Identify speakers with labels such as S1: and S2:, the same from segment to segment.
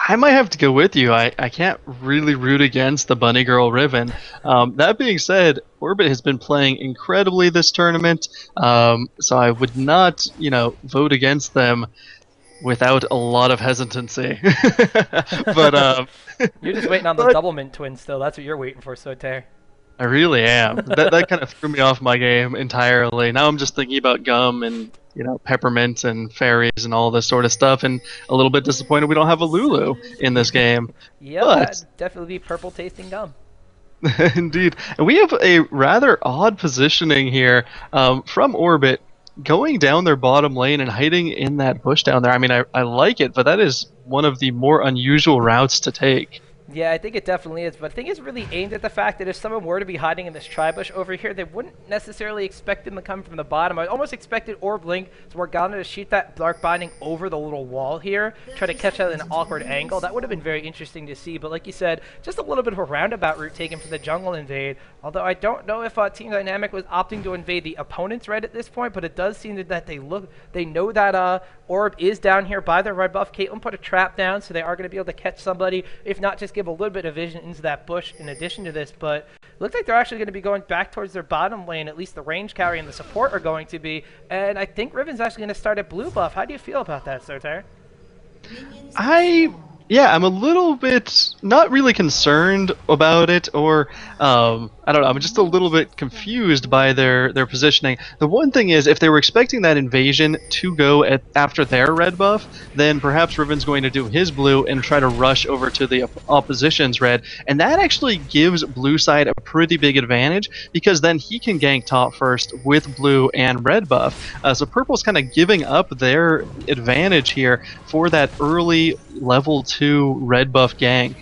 S1: I might have to go with you. I can't really root against the Bunny Girl Riven. That being said, Orbit has been playing incredibly this tournament, so I would not, vote against them without a lot of hesitancy. but
S2: You're just waiting on the
S1: but
S2: double mint twin still. That's what you're waiting for, Soter.
S1: I really am. That kind of threw me off my game entirely. Now I'm just thinking about gum and peppermint and fairies and all this sort of stuff, and a little bit disappointed we don't have a Lulu in this game.
S2: Yep,
S1: But
S2: that'd definitely be purple tasting gum.
S1: indeed, and we have a rather odd positioning here from Orbit, going down their bottom lane and hiding in that bush down there. I mean, I like it, but that is one of the more unusual routes to take.
S2: Yeah, I think it definitely is, but I think it's really aimed at the fact that if someone were to be hiding in this tri-bush over here, they wouldn't necessarily expect them to come from the bottom. I almost expected oRb Link to Morgana to shoot that Dark Binding over the little wall here, try to catch out an awkward angle. That would have been very interesting to see, but like you said, just a little bit of a roundabout route taken from the jungle invade. Although I don't know if Team Dynamic was opting to invade the opponent's red at this point, but it does seem that they know that oRb is down here by their red buff. Caitlyn put a trap down, so they are going to be able to catch somebody, if not just give a little bit of vision into that bush in addition to this. But it looks like they're actually going to be going back towards their bottom lane. At least the range carry and the support are going to be. And I think Riven's actually going to start at blue buff. How do you feel about that, Soter?
S1: Yeah, I'm a little bit not really concerned about it, or I don't know. I'm just a little bit confused by their positioning. The one thing is, if they were expecting that invasion to go after their red buff, then perhaps Riven's going to do his blue and try to rush over to the opposition's red, and that actually gives blue side a pretty big advantage because then he can gank top first with blue and red buff. So purple's kind of giving up their advantage here for that early level 2 red buff gank.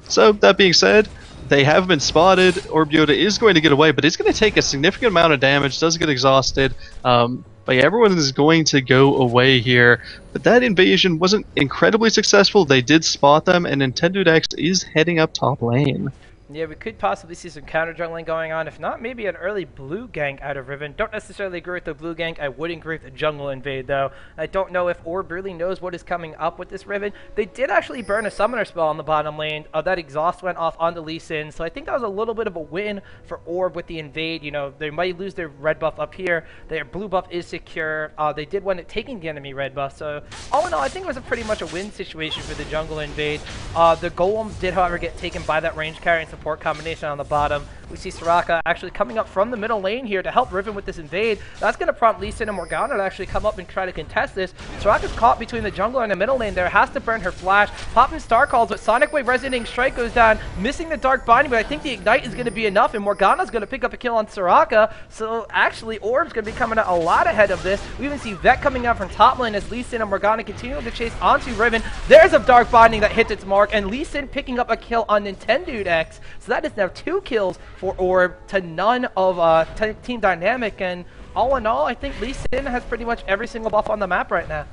S1: So that being said, they have been spotted. oRb is going to get away, but it's going to take a significant amount of damage, does get exhausted. But yeah, everyone is going to go away here. But that invasion wasn't incredibly successful. They did spot them, and Nintendo X is heading up top lane.
S2: Yeah, we could possibly see some counter jungling going on. If not, maybe an early blue gank out of Riven. Don't necessarily agree with the blue gank. I would agree with the jungle invade, though. I don't know if oRb really knows what is coming up with this Riven. They did actually burn a summoner spell on the bottom lane. That exhaust went off onto Lee Sin, so I think that was a little bit of a win for oRb with the invade. They might lose their red buff up here. Their blue buff is secure. They did win at taking the enemy red buff, so all in all, I think it was a pretty much a win situation for the jungle invade. The golems did, however, get taken by that range carry and support combination on the bottom. We see Soraka actually coming up from the middle lane here to help Riven with this invade. That's going to prompt Lee Sin and Morgana to actually come up and try to contest this. Soraka's caught between the jungler and the middle lane there, has to burn her flash. Popping Star Calls, but Sonic Wave Resonating Strike goes down, missing the Dark Binding, but I think the Ignite is going to be enough, and Morgana's going to pick up a kill on Soraka. So actually, oRb's going to be coming out a lot ahead of this. We even see Vet coming out from top lane as Lee Sin and Morgana continue to chase onto Riven. There's a Dark Binding that hits its mark, and Lee Sin picking up a kill on Nintendo X. So that is now 2 kills for oRb to none of Team Dynamic, and all in all, I think Lee Sin has pretty much every single buff on the map right now.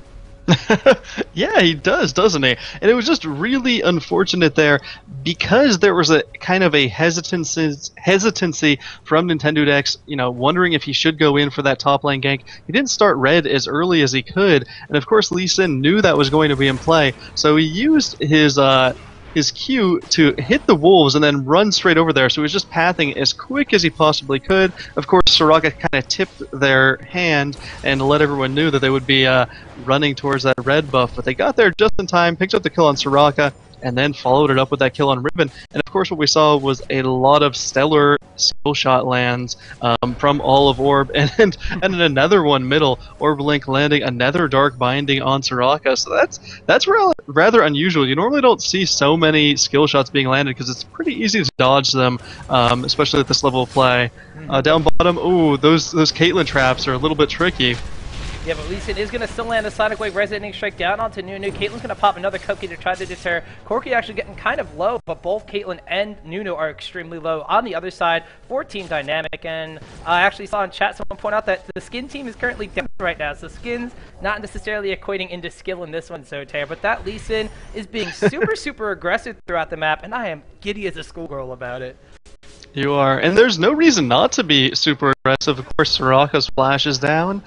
S1: Yeah, he does, doesn't he? And it was just really unfortunate there because there was a kind of a hesitancy from Nintendo X, wondering if he should go in for that top lane gank. He didn't start red as early as he could, and of course Lee Sin knew that was going to be in play, so he used his Q to hit the wolves and then run straight over there, so he was just pathing as quick as he possibly could. Of course, Soraka kind of tipped their hand and let everyone know that they would be running towards that red buff, but they got there just in time, picked up the kill on Soraka, and then followed it up with that kill on Riven. And of course what we saw was a lot of stellar skill shot lands from all of oRb, and then another one middle, oRb Link landing another Dark Binding on Soraka. So that's rather unusual. You normally don't see so many skill shots being landed because it's pretty easy to dodge them, especially at this level of play. Down bottom, ooh, those Caitlyn traps are a little bit tricky.
S2: Yeah, but Lee Sin is going to still land a Sonic Wave Resonating Strike down onto Nunu. Caitlyn's going to pop another Corki to try to deter. Corki actually getting kind of low, but both Caitlyn and Nunu are extremely low on the other side for Team Dynamic. And I actually saw in chat someone point out that the Skin team is currently down right now. So Skin's not necessarily equating into skill in this one, Soter. But that Lee Sin is being super aggressive throughout the map, and I am giddy as a schoolgirl about it.
S1: You are, and there's no reason not to be super aggressive. Of course, Soraka's flash is down.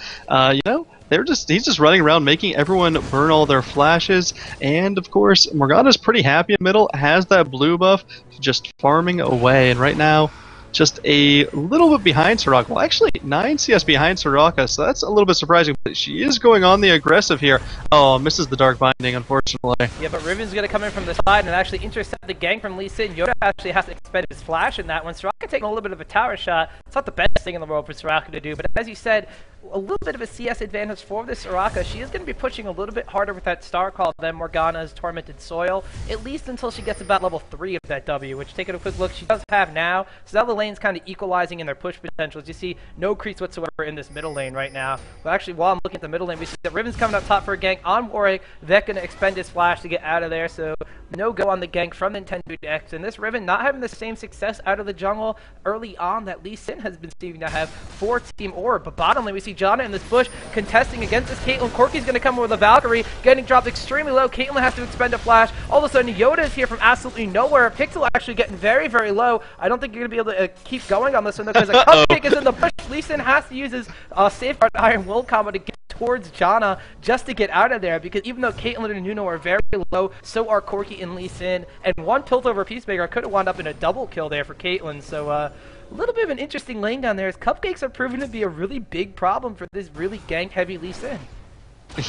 S1: he's just running around making everyone burn all their flashes, and of course Morgana's pretty happy in the middle, has that blue buff, just farming away, and right now just a little bit behind Soraka. Well, actually 9 CS behind Soraka, so that's a little bit surprising, but she is going on the aggressive here. Oh, misses the Dark Binding, unfortunately.
S2: Yeah, but Riven's going to come in from the side and actually intercept the gank from Lee Sin. Yoda actually has to expend his flash in that one. Soraka taking a little bit of a tower shot. It's not the best thing in the world for Soraka to do, but as you said, a little bit of a CS advantage for this Soraka. She is going to be pushing a little bit harder with that star call than Morgana's Tormented Soil, at least until she gets about level 3 of that W, which, taking a quick look, she does have now. So now the lane's kind of equalizing in their push potential. As you see, no creeps whatsoever in this middle lane right now. But actually, while I'm looking at the middle lane, we see that Riven's coming up top for a gank on Warwick. Vec going to expend his flash to get out of there, so no go on the gank from Nintendo X. And this Riven not having the same success out of the jungle early on that Lee Sin has been seeming to have for Team oRb. But bottom lane, we see Janna in this bush contesting against this Caitlyn. Corki's going to come with a Valkyrie, getting dropped extremely low. Caitlyn has to expend a flash. All of a sudden, Yoda is here from absolutely nowhere. Pixel actually getting very, very low. I don't think you're going to be able to keep going on this one, though, because a cupcake is in the bush. Lee Sin has to use his Safeguard Iron Will combo to get towards Janna just to get out of there, because even though Caitlyn and Nunu are very low, so are Corki and Lee Sin, and one tilt over Peacemaker could have wound up in a double kill there for Caitlyn. So a little bit of an interesting lane down there, as cupcakes are proven to be a really big problem for this really gank heavy Lee Sin.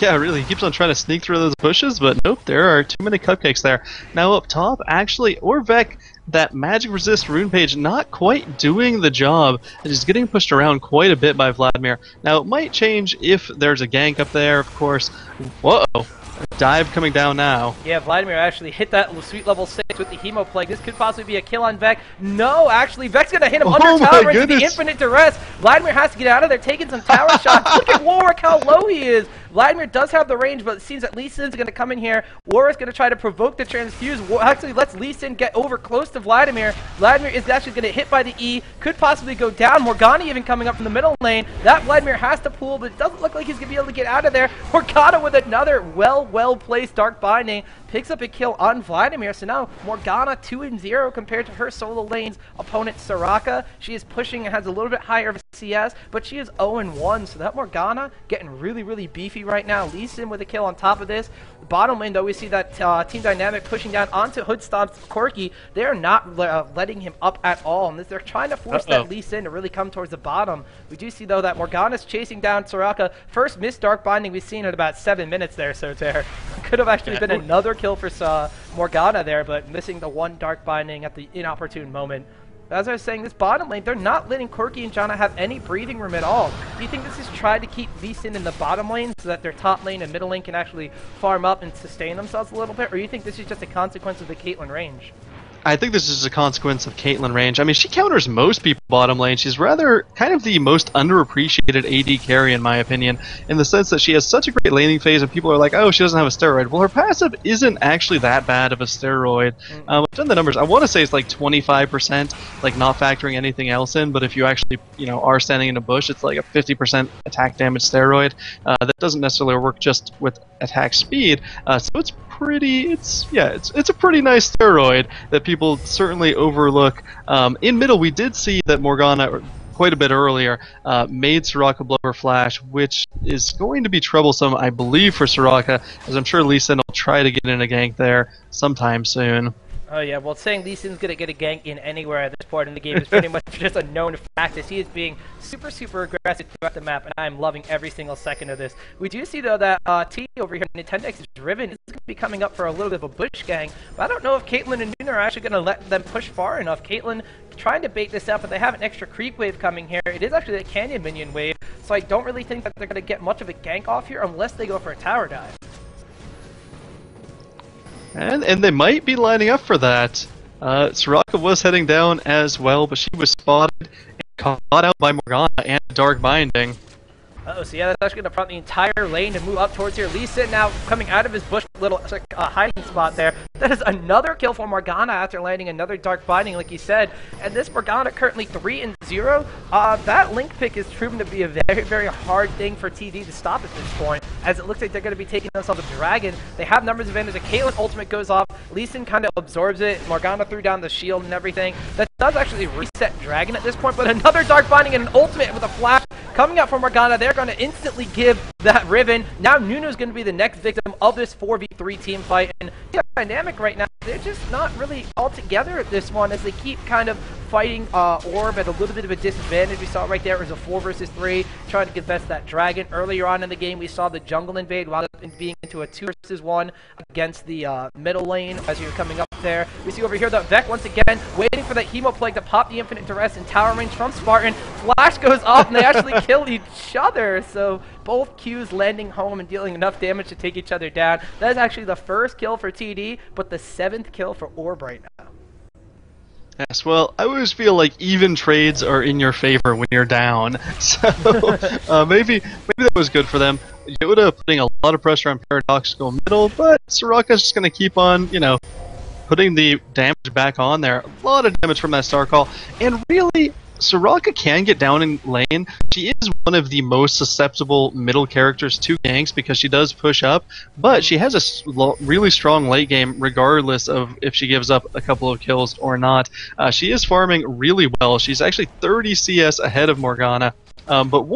S1: Yeah, really, he keeps on trying to sneak through those bushes, but nope, there are too many cupcakes there. Now up top, actually, oRb, that magic resist rune page not quite doing the job, and is getting pushed around quite a bit by Vladimir. Now it might change if there's a gank up there, of course. Whoa! Dive coming down now.
S2: Yeah, Vladimir actually hit that sweet level 6 with the Hemo Plague. This could possibly be a kill on Vec. No, actually, Vec's going to hit him under tower into the infinite duress. Vladimir has to get out of there, taking some tower shots. Look at Warwick, how low he is. Vladimir does have the range, but it seems that Lee Sin's going to come in here. Warwick's going to try to provoke the transfuse. Actually, lets Lee Sin get over close to Vladimir. Vladimir is actually going to hit by the E. Could possibly go down. Morgana even coming up from the middle lane. That Vladimir has to pull, but it doesn't look like he's going to be able to get out of there. Morgana with another well-placed Dark Binding. Picks up a kill on Vladimir. So now Morgana 2-0 compared to her solo lane's opponent Soraka. She is pushing and has a little bit higher of a CS, but she is 0-1. So that Morgana getting really, really beefy right now. Lee Sin with a kill on top of this. Bottom lane, though, we see that Team Dynamic pushing down onto Hoodstomp's Corki. They are not letting him up at all, and they're trying to force that Lee Sin to really come towards the bottom. We do see, though, that Morgana's chasing down Soraka. First missed Dark Binding we've seen in about 7 minutes there, so there could have actually been another kill for Morgana there, but missing the one Dark Binding at the inopportune moment. As I was saying, this bottom lane, they're not letting Corki and Janna have any breathing room at all. Do you think this is trying to keep Lee Sin in the bottom lane so that their top lane and middle lane can actually farm up and sustain themselves a little bit, or do you think this is just a consequence of the Caitlyn range?
S1: I think this is a consequence of Caitlyn range. I mean, she counters most people bottom lane. She's rather kind of the most underappreciated AD carry, in my opinion, in the sense that she has such a great laning phase, and people are like, oh, she doesn't have a steroid. Well, her passive isn't actually that bad of a steroid. I've done the numbers. I want to say it's like 25%, like not factoring anything else in, but if you actually, are standing in a bush, it's like a 50% attack damage steroid. That doesn't necessarily work just with attack speed, so it's a pretty nice steroid that people certainly overlook. In middle, we did see that Morgana quite a bit earlier made Soraka blow her flash, which is going to be troublesome, I believe, for Soraka, as I'm sure Lee Sin will try to get in a gank there sometime soon.
S2: Oh yeah, well, saying Lee Sin's going to get a gank in anywhere at this point in the game is pretty much just a known fact, as he is being super, super aggressive throughout the map, and I'm loving every single second of this. We do see, though, that T over here, Nintendo X's Riven, is going to be coming up for a little bit of a bush gang, but I don't know if Caitlyn and Nunu are actually going to let them push far enough. Caitlyn trying to bait this out, but they have an extra creep wave coming here. It is actually a canyon minion wave, so I don't really think that they're going to get much of a gank off here unless they go for a tower dive.
S1: And they might be lining up for that. Soraka was heading down as well, but she was spotted and caught out by Morgana and Dark Binding.
S2: Uh-oh, so yeah, that's actually going to prompt the entire lane to move up towards here. Lee Sin now coming out of his bush little hiding spot there. That is another kill for Morgana after landing another Dark Binding, like you said. And this Morgana currently 3-0. That link pick has proven to be a very, very hard thing for TD to stop at this point, as it looks like they're going to be taking themselves a dragon. They have numbers advantage. The Caitlyn ultimate goes off. Lee Sin kind of absorbs it. Morgana threw down the shield and everything. That does actually reset dragon at this point, but another Dark Binding and an ultimate with a flash coming out from Morgana. They're going to instantly give that Riven. Now Nunu's going to be the next victim of this 4v3 team fight. And dynamic right now, they're just not really all together at this one as they keep kind of fighting oRb at a little bit of a disadvantage. We saw it right there. It was a 4 versus 3 trying to contest that dragon. Earlier on in the game, we saw the jungle invade wound up being into a 2 versus 1 against the middle lane as you're coming up there. We see over here that Vec once again waiting for that Hemo Plague to pop the Infinite Duress in tower range from Spartan. Flash goes off and they actually kill each other. So both Qs landing home and dealing enough damage to take each other down. That is actually the first kill for TD, but the 7th kill for oRb right now.
S1: Yes, well, I always feel like even trades are in your favor when you're down, so maybe that was good for them. Yoda putting a lot of pressure on Paradoxical middle, but Soraka's just going to keep on, you know, putting the damage back on there. A lot of damage from that Star Call, and really, Soraka can get down in lane. She is one of the most susceptible middle characters to ganks because she does push up, but she has a really strong late game regardless of if she gives up a couple of kills or not. She is farming really well. She's actually 30 CS ahead of Morgana. But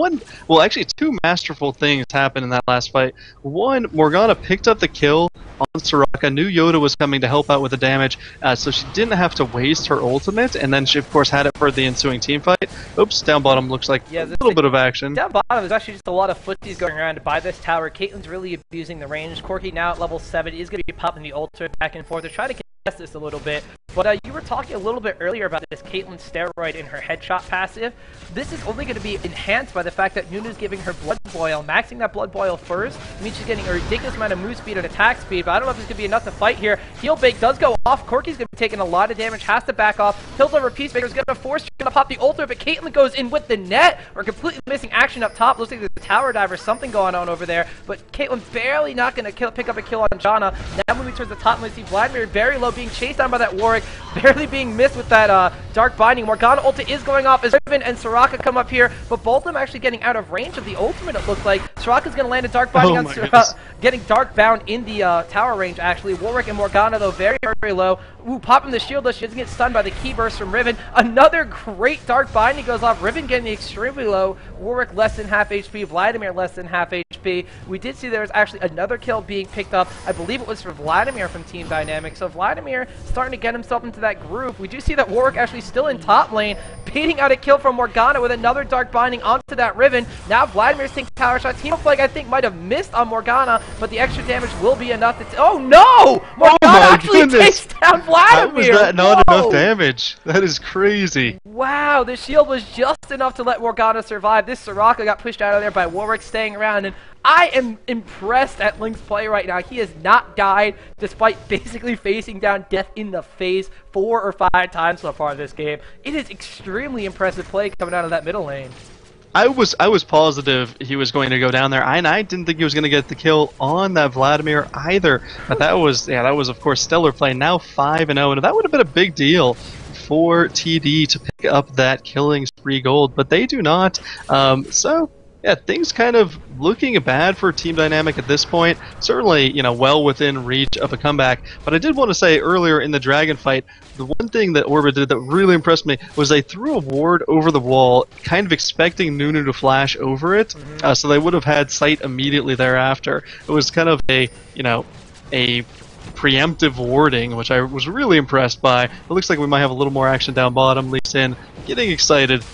S1: actually two masterful things happened in that last fight. One, Morgana picked up the kill on Soraka, knew Yoda was coming to help out with the damage, so she didn't have to waste her ultimate, and then she of course had it for the ensuing team fight. Oops, down bottom looks like a little bit of action.
S2: Down bottom, there's actually just a lot of footies going around by this tower. Caitlyn's really abusing the range. Corki now at level 7 is going to be popping the ultimate back and forth. They're trying to contest this a little bit. But you were talking a little bit earlier about this Caitlyn steroid in her headshot passive. This is only going to be enhanced by the fact that Nunu's giving her Blood Boil. Maxing that Blood Boil first means she's getting a ridiculous amount of move speed and attack speed, but I don't know if it's going to be enough to fight here. Heal Bake does go off. Corki's going to be taking a lot of damage, has to back off. Hilda Peacemaker's going to force, going to pop the ultimate, but Caitlyn goes in with the net. We're completely missing action up top. Looks like there's a tower diver, something going on over there, but Caitlyn barely not going to pick up a kill on Janna. Now moving towards the top, we see Vladimir very low, being chased down by that Warwick, barely being missed with that Dark Binding. Morgana ulti is going off as Riven and Soraka come up here, but both of them actually getting out of range of the ultimate, it looks like. Soraka's going to land a Dark Binding on Soraka, getting Dark Bound in the tower range, actually. Warwick and Morgana, though, very, very low. Ooh, popping the shield, though. She doesn't get stunned by the key burst from Riven. Another great Dark Binding goes off. Riven getting extremely low. Warwick less than half HP. Vladimir less than half HP. We did see there was actually another kill being picked up. I believe it was for Vladimir from Team Dynamics. So Vladimir starting to get himself into that groove. We do see that Warwick actually still in top lane, beating out a kill from Morgana with another Dark Binding onto that Riven. Now Vladimir's taking tower shots. Hemo Plague, I think, might have missed on Morgana, but the extra damage will be enough to... Oh, no! Morgana actually takes down Vladimir!
S1: How was that not enough damage? That is crazy.
S2: Wow, the shield was just enough to let Morgana survive. This Soraka got pushed out of there by Warwick staying around, and I am impressed at Link's play right now. He has not died despite basically facing down death in the face 4 or 5 times so far this game. It is extremely impressive play coming out of that middle lane.
S1: I was positive he was going to go down there, and I didn't think he was going to get the kill on that Vladimir either. But that was of course stellar play. Now 5-0, and that would have been a big deal for TD to pick up that killing spree gold, but they do not. So yeah, things kind of looking bad for Team Dynamic at this point. Certainly, you know, well within reach of a comeback. But I did want to say earlier in the Dragon fight, the one thing that oRb did that really impressed me was they threw a ward over the wall, kind of expecting Nunu to flash over it, so they would have had sight immediately thereafter. It was kind of a, you know, a preemptive warding, which I was really impressed by. It looks like we might have a little more action down bottom. Lee Sin getting excited.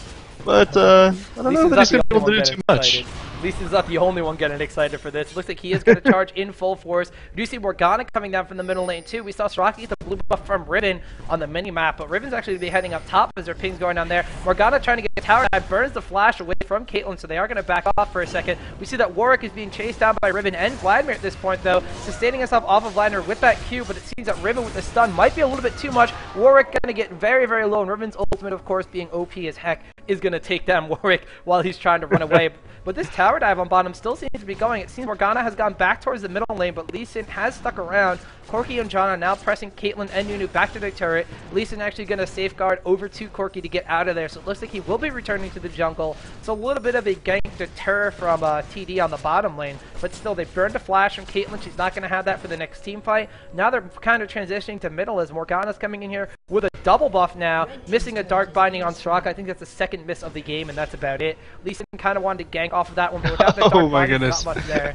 S1: But I don't know that he's going to be able to do too much.
S2: Lisa's not the only one getting excited for this. Looks like he is going to charge in full force. We do see Morgana coming down from the middle lane too. We saw Soraka get the blue buff from Riven on the mini-map, but Riven's actually going to be heading up top as their ping's going down there. Morgana trying to get a tower dive, burns the flash away from Caitlyn, so they are going to back off for a second. We see that Warwick is being chased down by Riven and Vladimir at this point, though, sustaining himself off of Vladimir with that Q, but it seems that Riven with the stun might be a little bit too much. Warwick going to get very, very low, and Riven's ultimate, of course, being OP as heck, is going to take down Warwick while he's trying to run away. But this tower tower dive on bottom still seems to be going. It seems Morgana has gone back towards the middle lane, but Lee Sin has stuck around. Corki and Janna now pressing Caitlyn and Nunu back to their turret. Lee Sin actually going to safeguard over to Corki to get out of there, so it looks like he will be returning to the jungle. It's a little bit of a gank deter from TD on the bottom lane, but still they burned a flash from Caitlyn. She's not going to have that for the next team fight. Now they're kind of transitioning to middle as Morgana's coming in here with a double buff now, missing a dark binding on Soraka. I think that's the second miss of the game, and that's about it. Lee Sin kind of wanted to gank off of that one, but without the dark binding, not much there.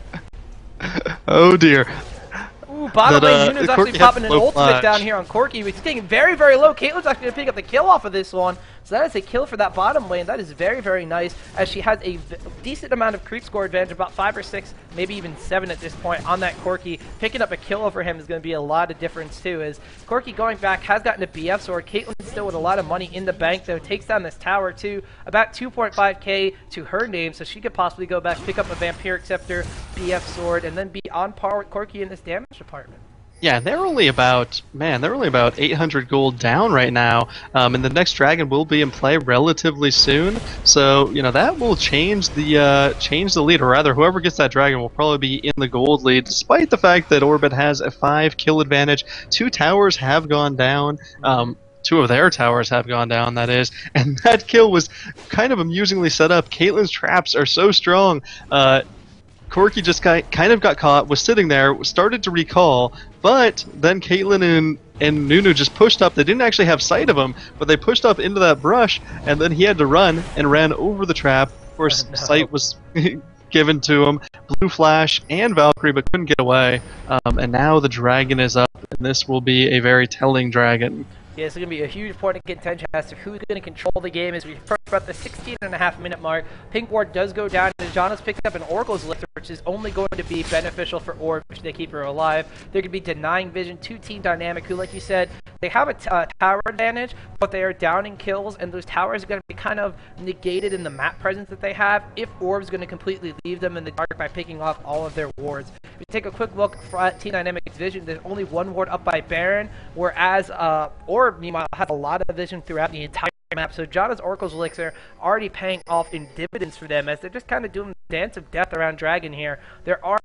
S1: Oh dear.
S2: Ooh, bottom lane, Nunu's actually popping an ultimate down here on Corki. He's taking very, very low. Caitlyn's actually going to pick up the kill off of this one. So that is a kill for that bottom lane. That is very, very nice, as she has a decent amount of creep score advantage, about 5 or 6, maybe even 7 at this point on that Corki. Picking up a kill over him is going to be a lot of difference too, as Corki going back has gotten a BF sword. Caitlyn still with a lot of money in the bank, though, takes down this tower too. About 2.5k to her name, so she could possibly go back, pick up a Vampiric Scepter, BF sword, and then be on par with Corki in this damage department.
S1: Yeah, they're only about 800 gold down right now, and the next dragon will be in play relatively soon. So that will change the lead, or rather, whoever gets that dragon will probably be in the gold lead, despite the fact that oRb has a 5 kill advantage. 2 towers have gone down. 2 of their towers have gone down, that is, and that kill was kind of amusingly set up. Caitlyn's traps are so strong. Corki just kind of got caught, was sitting there, started to recall, but then Caitlyn and Nunu just pushed up. They didn't actually have sight of him, but they pushed up into that brush, and then he had to run and ran over the trap. Of course, sight was given to him. Blue Flash and Valkyrie, but couldn't get away. And now the dragon is up, and this will be a very telling dragon.
S2: Yeah, it's going to be a huge point of contention as to who's going to control the game as we approach about the 16.5-minute mark. Pink ward does go down, and Janna's picked up an Oracle's Elixir, which is only going to be beneficial for oRb if they keep her alive. They're going to be denying vision to Team Dynamic, who, like you said, they have a tower advantage, but they are downing kills, and those towers are going to be kind of negated in the map presence that they have if oRb's going to completely leave them in the dark by picking off all of their wards. If we take a quick look at Team Dynamic's vision, there's only 1 ward up by Baron, whereas oRb, meanwhile, has a lot of vision throughout the entire map. So Janna's Oracle's Elixir already paying off in dividends for them, as they're just kind of doing the dance of death around Dragon here. There are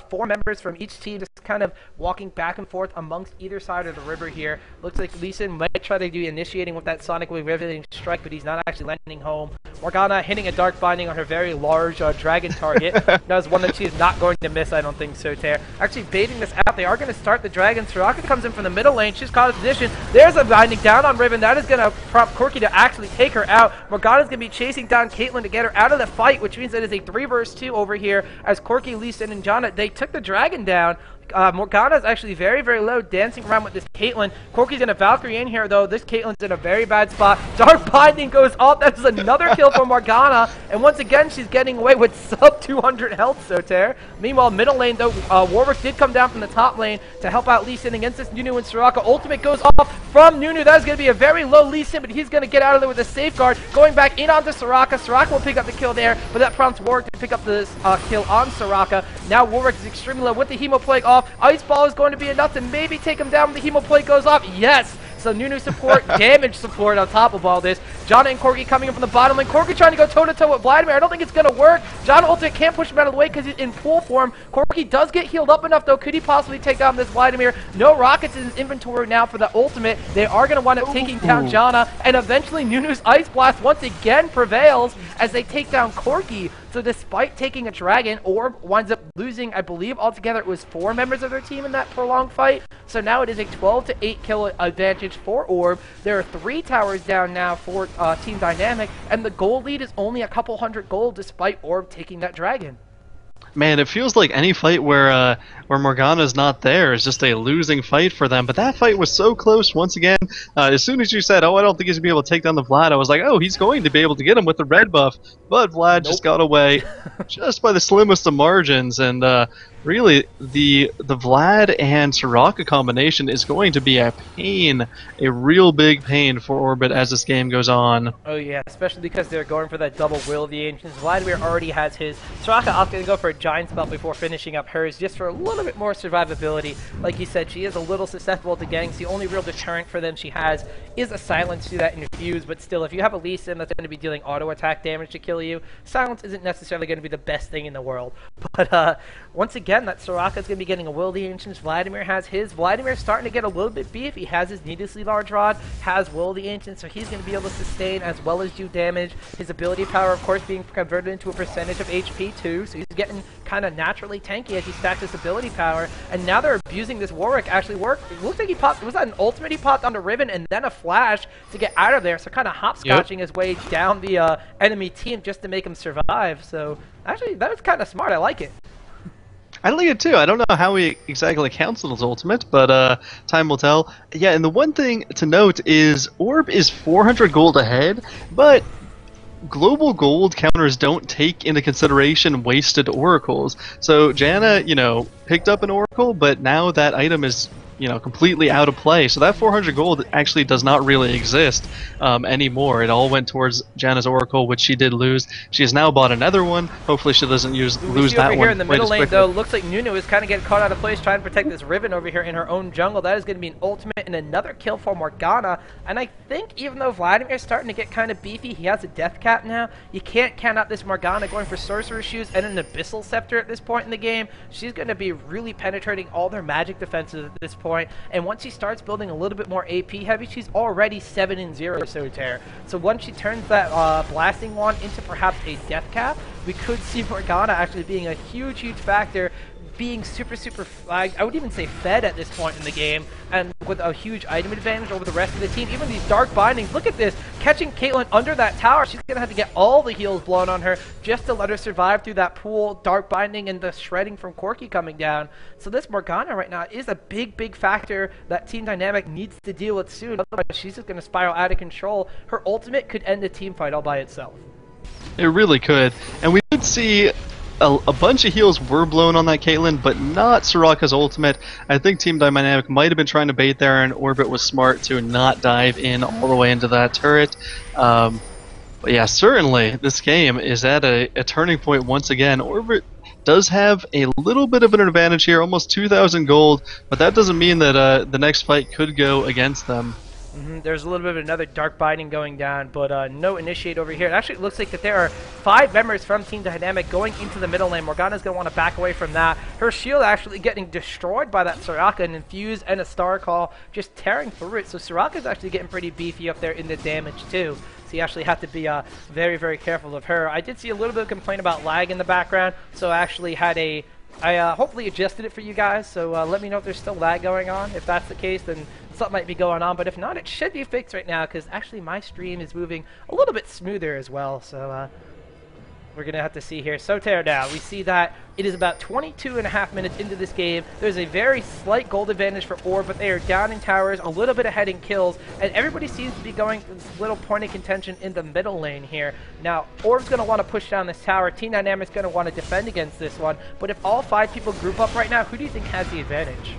S2: 4 members from each team just kind of walking back and forth amongst either side of the river here. Looks like Lee Sin might try to do initiating with that Sonic Wave Riveting Strike, but he's not actually landing home. Morgana hitting a Dark Binding on her very large dragon target. That was one that she's not going to miss, I don't think so, Tear. Actually baiting this out, they are going to start the dragon. Soraka comes in from the middle lane. She's caught a position. There's a binding down on Riven. That is going to prompt Corki to actually take her out. Morgana's going to be chasing down Caitlyn to get her out of the fight, which means it is a 3 vs 2 over here as Corki, Lee Sin, and Janna, they took the dragon down. Morgana's actually very, very low, dancing around with this Caitlyn. Corki's in a Valkyrie in here, though. This Caitlyn's in a very bad spot. Dark Binding goes off. That's another kill for Morgana. And once again, she's getting away with sub 200 health, Soter. Meanwhile, middle lane, though, Warwick did come down from the top lane to help out Lee Sin against this Nunu and Soraka. Ultimate goes off from Nunu. That is going to be a very low Lee Sin, but he's going to get out of there with a safeguard. Going back in onto Soraka. Soraka will pick up the kill there, but that prompts Warwick to pick up this kill on Soraka. Now Warwick is extremely low with the Hemo Plague off. Ice Ball is going to be enough to maybe take him down when the Hemo Plate goes off. Yes! So Nunu support, damage support on top of all this. Janna and Corki coming in from the bottom lane. Corki trying to go toe-to-toe with Vladimir. I don't think it's going to work. Janna ultimate can't push him out of the way because he's in full form. Corki does get healed up enough, though. Could he possibly take down this Vladimir? No rockets in his inventory now for the ultimate. They are going to wind up taking down Janna. And eventually Nunu's Ice Blast once again prevails as they take down Corki. So despite taking a dragon, oRb winds up losing, I believe altogether it was 4 members of their team in that prolonged fight. So now it is a 12 to 8 kill advantage for oRb. There are 3 towers down now for Team Dynamic, and the gold lead is only a couple hundred gold despite oRb taking that dragon.
S1: Man, it feels like any fight where Morgana's not there is just a losing fight for them. But that fight was so close once again. As soon as you said, oh, I don't think he's going to be able to take down the Vlad, I was like, oh, he's going to be able to get him with the red buff. But Vlad just got away just by the slimmest of margins. And really, the Vlad and Soraka combination is going to be a pain, a real big pain for Orbit as this game goes on.
S2: Oh yeah, especially because they're going for that double Will of the Ancients. Vladimir already has his. Soraka opted to go for a Giant Spell before finishing up hers, just for a little bit more survivability. Like you said, she is a little susceptible to ganks. The only real deterrent for them she has is a silence to that Fuse, but still, if you have a Lee Sin that's going to be dealing auto attack damage to kill you, Silence isn't necessarily going to be the best thing in the world. But once again, that Soraka is going to be getting a Will of the Ancients. Vladimir has his. Vladimir's starting to get a little bit beef. He has his needlessly large rod, has Will of the Ancients, so he's going to be able to sustain as well as do damage. His ability power, of course, being converted into a percentage of HP too, so he's getting kind of naturally tanky as he stacks his ability power. And now they're abusing this Warwick. Actually worked. It looks like he popped. Was that an ultimate he popped onto Riven and then a flash to get out of there? So kind of hopscotching his way down the enemy team just to make him survive. So actually, that was kind of smart. I like it.
S1: I like it too. I don't know how he exactly cancelled his ultimate, but time will tell. Yeah, and the one thing to note is oRb is 400 gold ahead, but global gold counters don't take into consideration wasted oracles. So Janna, picked up an oracle, but now that item is completely out of play. So that 400 gold actually does not really exist anymore. It all went towards Janna's oracle, which she did lose. She has now bought another one. Hopefully she doesn't lose that one.
S2: Over here in the middle lane, though, looks like Nunu is kind of getting caught out of place trying to protect this Riven over here in her own jungle. That is going to be an ultimate and another kill for Morgana. And I think even though Vladimir is starting to get kind of beefy, he has a death cap now. You can't count out this Morgana going for Sorcerer's Shoes and an Abyssal Scepter at this point in the game. She's going to be really penetrating all their magic defenses at this point. And once she starts building a little bit more AP heavy, she's already 7-0 so tear. So once she turns that blasting wand into perhaps a death cap, we could see Morgana actually being a huge factor, being super, I would even say fed at this point in the game, and with a huge item advantage over the rest of the team. Even these dark bindings, look at this, catching Caitlyn under that tower. She's going to have to get all the heals blown on her just to let her survive through that pool, dark binding, and the shredding from Corki coming down. So this Morgana right now is a big factor that Team Dynamic needs to deal with soon. Otherwise, she's just going to spiral out of control. Her ultimate could end the team fight all by itself.
S1: It really could. And we did see a bunch of heals were blown on that Caitlyn, but not Soraka's ultimate. I think Team Dynamic might have been trying to bait there, and Orbit was smart to not dive in all the way into that turret. But yeah, certainly this game is at a turning point once again. Orbit does have a little bit of an advantage here, almost 2,000 gold, but that doesn't mean that the next fight could go against them.
S2: There's a little bit of another dark binding going down, but no initiate over here. It actually looks like that there are 5 members from Team Dynamic going into the middle lane. Morgana's going to want to back away from that. Her shield actually getting destroyed by that Soraka, and Infuse and a Star Call just tearing through it. So Soraka's actually getting pretty beefy up there in the damage too. So you actually have to be very careful of her. I did see a little bit of complaint about lag in the background, so I actually had I hopefully adjusted it for you guys, so let me know if there's still lag going on. If that's the case, then something might be going on, but if not, it should be fixed right now, because actually my stream is moving a little bit smoother as well, so we're going to have to see here. So tear down. We see that it is about 22.5 minutes into this game. There's a very slight gold advantage for oRb, but they are down in towers, a little bit ahead in kills, and everybody seems to be going for this little point of contention in the middle lane here. Now, oRb's going to want to push down this tower. Team Dynamic's going to want to defend against this one, but if all 5 people group up right now, who do you think has the advantage?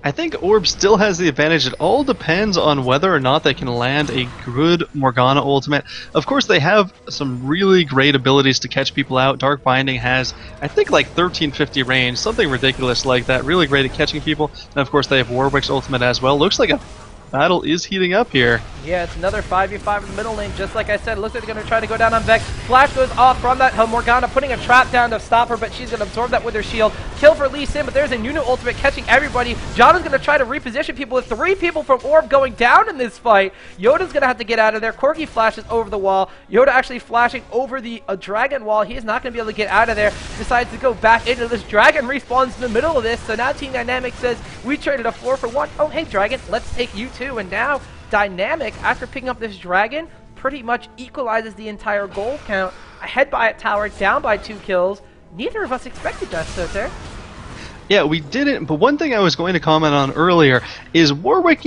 S1: I think oRb still has the advantage. It all depends on whether or not they can land a good Morgana ultimate. Of course, they have some really great abilities to catch people out. Dark Binding has, I think, like 1350 range, something ridiculous like that. Really great at catching people. And of course, they have Warwick's ultimate as well. Looks like a battle is heating up here.
S2: Yeah, it's another 5v5 in the middle lane. Just like I said, it looks like they're going to try to go down on Vex. Flash goes off from that Morgana, putting a trap down to stop her, but she's going to absorb that with her shield. Kill for Lee Sin, but there's a Nunu ultimate catching everybody. Janna's going to try to reposition people with 3 people from oRb going down in this fight. Yoda's going to have to get out of there. Corki flashes over the wall. Yoda actually flashing over the dragon wall. He is not going to be able to get out of there. Decides to go back into this. Dragon respawns in the middle of this, so now Team Dynamic says, we traded a 4 for 1. Oh, hey, Dragon, let's take you too. And now Dynamic, after picking up this dragon, pretty much equalizes the entire gold count. Ahead by a tower, down by 2 kills. Neither of us expected that, Soter.
S1: Yeah, we didn't, but one thing I was going to comment on earlier is Warwick,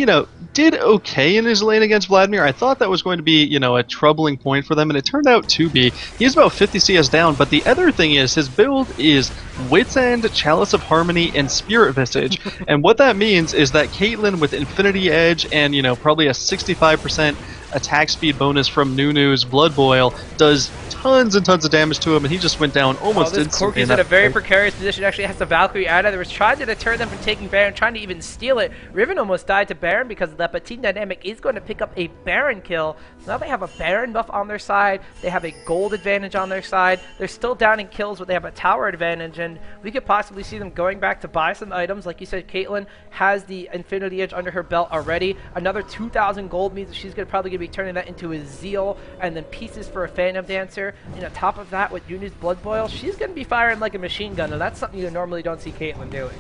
S1: did okay in his lane against Vladimir. I thought that was going to be, a troubling point for them, and it turned out to be. He's about 50 CS down, but the other thing is his build is Wit's End, Chalice of Harmony, and Spirit Visage. And what that means is that Caitlyn with Infinity Edge and, probably a 65% attack speed bonus from Nunu's Blood Boil does tons and tons of damage to him, and he just went down almost instantly.
S2: Corki's in a very precarious position. Actually has the Valkyrie out of there. Was trying to deter them from taking Baron, trying to even steal it. Riven almost died to Baron because of that, but Team Dynamic is going to pick up a Baron kill. So now they have a Baron buff on their side. They have a gold advantage on their side. They're still down in kills, but they have a tower advantage, and we could possibly see them going back to buy some items. Like you said, Caitlyn has the Infinity Edge under her belt already. Another 2,000 gold means that she's probably going to be turning that into a Zeal, and then pieces for a Phantom Dancer. And on top of that, with Nunu's Blood Boil, she's going to be firing like a machine gun, and that's something you normally don't see Caitlyn doing.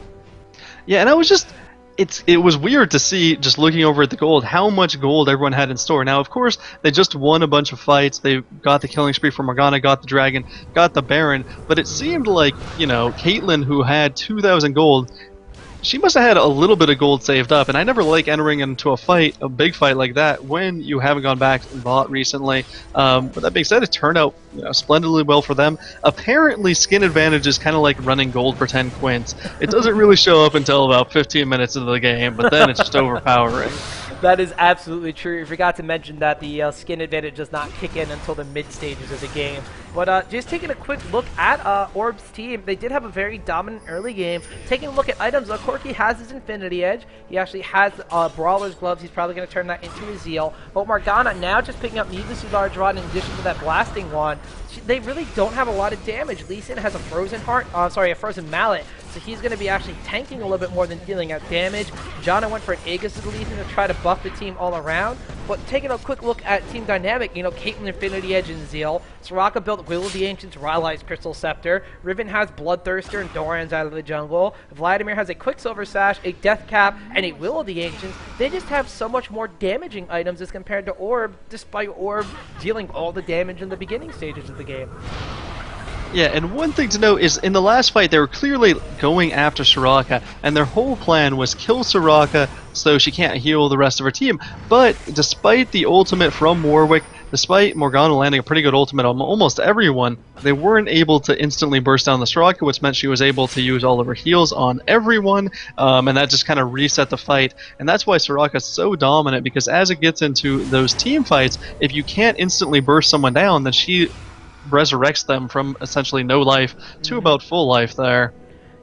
S1: Yeah, and I was just... It was weird to see, just looking over at the gold, how much gold everyone had in store. Now, of course, they just won a bunch of fights. They got the killing spree for Morgana, got the Dragon, got the Baron. But it seemed like, you know, Caitlyn, who had 2,000 gold, she must have had a little bit of gold saved up. And I never like entering into a fight, a big fight like that, when you haven't gone back and bought recently. But that being said, it turned out splendidly well for them. Apparently, skin advantage is kind of like running gold for 10 quints. It doesn't really show up until about 15 minutes into the game, but then it's just overpowering.
S2: That is absolutely true. You forgot to mention that the skin advantage does not kick in until the mid stages of the game. But just taking a quick look at oRb's team, they did have a very dominant early game. Taking a look at items, Corki has his Infinity Edge. He actually has Brawler's Gloves. He's probably going to turn that into a Zeal. But Morgana now just picking up needlessly large rod in addition to that blasting wand. They really don't have a lot of damage. Lee Sin has a frozen heart, a frozen mallet, so he's going to be actually tanking a little bit more than dealing out damage. Janna went for an Aegis of the Lee Sin to try to buff the team all around. But taking a quick look at Team Dynamic, Caitlyn Infinity Edge and Zeal. Soraka built Will of the Ancients, Rylai's Crystal Scepter. Riven has Bloodthirster and Doran's out of the jungle. Vladimir has a Quicksilver Sash, a Death Cap, and a Will of the Ancients. They just have so much more damaging items as compared to oRb, despite oRb dealing all the damage in the beginning stages of the game.
S1: Yeah, and one thing to note is in the last fight they were clearly going after Soraka, and their whole plan was kill Soraka so she can't heal the rest of her team. But despite the ultimate from Warwick, despite Morgana landing a pretty good ultimate on almost everyone, they weren't able to instantly burst down the Soraka, which meant she was able to use all of her heals on everyone, and that just kind of reset the fight. And that's why Soraka's so dominant, because as it gets into those team fights, if you can't instantly burst someone down, then she resurrects them from essentially no life to about full life there.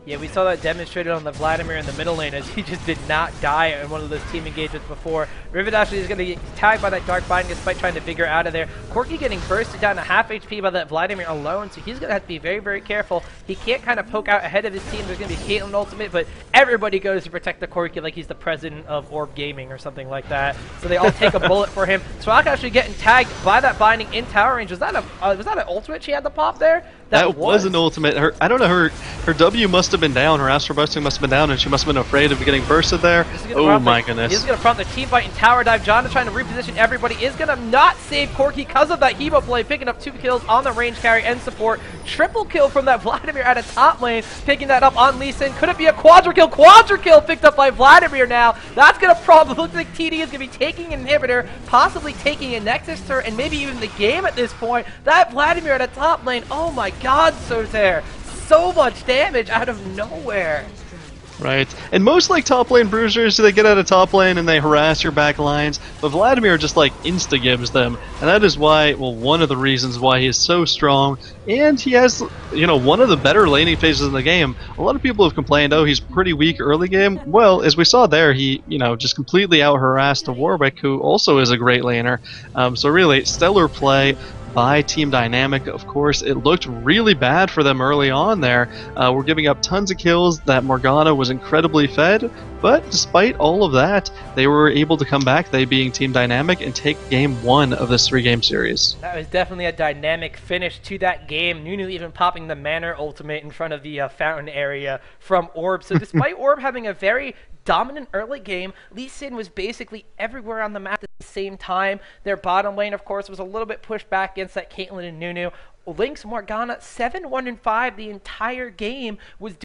S2: Yeah, we saw that demonstrated on the Vladimir in the middle lane, as he just did not die in one of those team engagements before. Riven actually is going to get tagged by that Dark Binding despite trying to figure out of there. Corki getting bursted down to half HP by that Vladimir alone, so he's going to have to be very, very careful. He can't kind of poke out ahead of his team. There's going to be Caitlyn ultimate, but everybody goes to protect the Corki like he's the president of oRb Gaming or something like that. So they all take a bullet for him. Soraka actually getting tagged by that Binding in tower range. Was that an ultimate she had to pop there?
S1: That was an ultimate. I don't know, her W must have been down, her Astral Bursting must have been down, and she must have been afraid of getting bursted there. Oh my goodness.
S2: He's going to prompt the team fight and tower dive. Janna trying to reposition everybody is going to not save Corki because of that Hebo play, picking up 2 kills on the range carry and support. Triple kill from that Vladimir at a top lane, picking that up on Lee Sin. Could it be a quadra kill? Quadra kill picked up by Vladimir now. That's going to probably look like TD is going to be taking an inhibitor, possibly taking a Nexus turret, and maybe even the game at this point. That Vladimir at a top lane, oh my god, Soter. So much damage out of nowhere.
S1: Right, and most like top lane bruisers, they get out of top lane and they harass your back lines, but Vladimir just like insta-gives them, and that is why, well, one of the reasons why he is so strong, and he has, one of the better laning phases in the game. A lot of people have complained, oh, he's pretty weak early game. Well, as we saw there, he, just completely out-harassed a Warwick, who also is a great laner. So really, stellar play by Team Dynamic. Of course, it looked really bad for them early on there. We're giving up tons of kills. That Morgana was incredibly fed, but despite all of that, they were able to come back, they being Team Dynamic, and take game 1 of this 3-game series.
S2: That was definitely a dynamic finish to that game. Nunu even popping the Manor ultimate in front of the fountain area from oRb. So despite oRb having a very dominant early game, Lee Sin was basically everywhere on the map at the same time. Their bottom lane, of course, was a little bit pushed back against that Caitlyn and Nunu. Link's Morgana 7-1-5 the entire game was